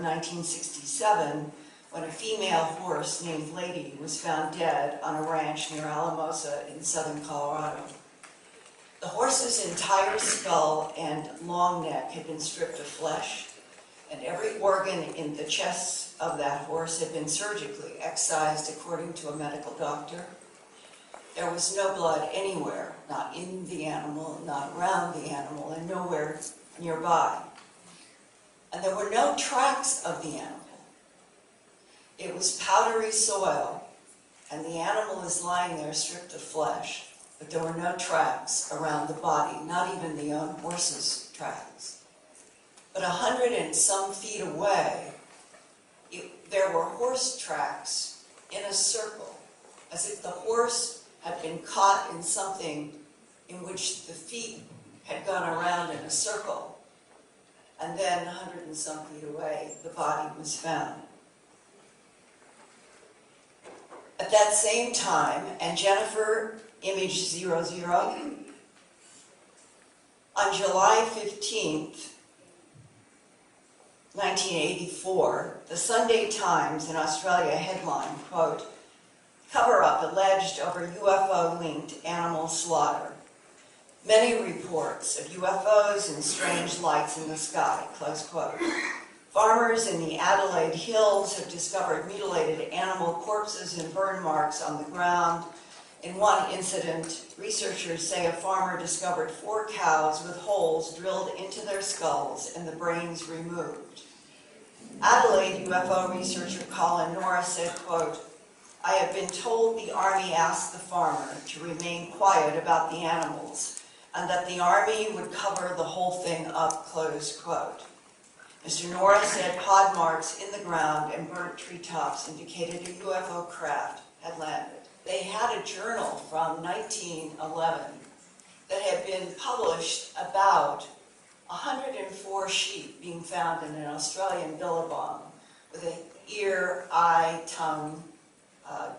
1967, when a female horse named Lady was found dead on a ranch near Alamosa in southern Colorado. The horse's entire skull and long neck had been stripped of flesh, and every organ in the chest of that horse had been surgically excised according to a medical doctor. There was no blood anywhere, not in the animal, not around the animal, and nowhere nearby. And there were no tracks of the animal. It was powdery soil, and the animal is lying there stripped of flesh, but there were no tracks around the body, not even the own horse's tracks. But 100 and some feet away, there were horse tracks in a circle, as if the horse had been caught in something in which the feet had gone around in a circle. And then 100 and some feet away, the body was found. At that same time, and Jennifer, image 00, on July 15th, 1984, the Sunday Times in Australia headline, quote, "Cover-up alleged over UFO-linked animal slaughter. Many reports of UFOs and strange lights in the sky," close quote. "Farmers in the Adelaide Hills have discovered mutilated animal corpses and burn marks on the ground. In one incident, researchers say a farmer discovered 4 cows with holes drilled into their skulls and the brains removed." Adelaide UFO researcher Colin Norris said, quote, "I have been told the Army asked the farmer to remain quiet about the animals and that the Army would cover the whole thing up," close quote. Mr. Norris said pod marks in the ground and burnt treetops indicated a UFO craft had landed. They had a journal from 1911 that had been published about 104 sheep being found in an Australian billabong with an ear, eye, tongue,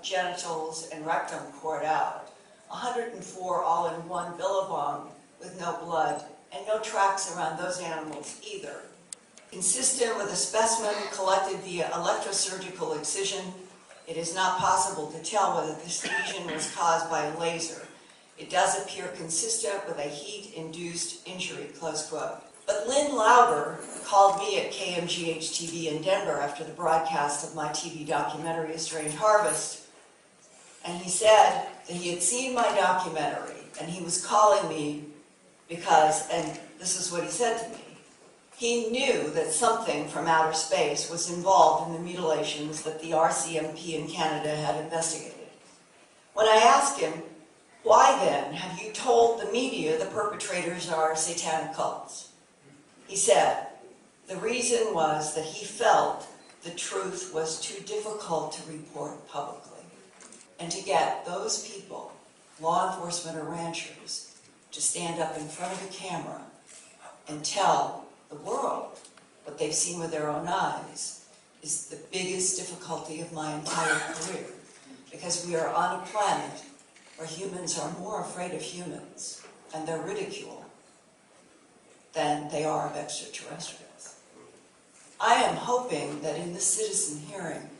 genitals, and rectum poured out. 104 all in one billabong with no blood and no tracks around those animals either. Consistent with a specimen collected via electrosurgical excision, it is not possible to tell whether this lesion was caused by a laser. It does appear consistent with a heat-induced injury, close quote. But Lynn Lauber called me at KMGH-TV in Denver after the broadcast of my TV documentary, A Strange Harvest, and he said that he had seen my documentary, and he was calling me because, and this is what he said to me, he knew that something from outer space was involved in the mutilations that the RCMP in Canada had investigated. When I asked him, "Why then have you told the media the perpetrators are satanic cults?" he said, the reason was that he felt the truth was too difficult to report publicly. And to get those people, law enforcement or ranchers, to stand up in front of a camera and tell the world what they've seen with their own eyes is the biggest difficulty of my entire career. Because we are on a planet where humans are more afraid of humans and their ridicule than they are of extraterrestrials. I am hoping that in this citizen hearing,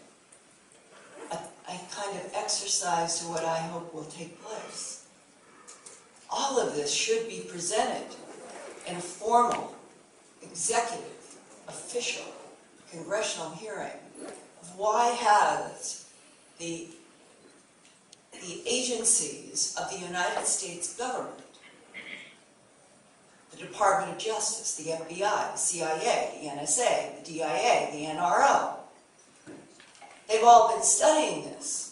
a kind of exercise to what I hope will take place. All of this should be presented in a formal, executive, official, congressional hearing of why has the agencies of the United States government, the Department of Justice, the FBI, the CIA, the NSA, the DIA, the NRO, they've all been studying this.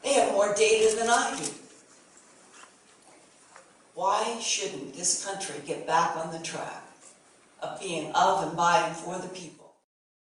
They have more data than I do. Why shouldn't this country get back on the track of being of and by and for the people?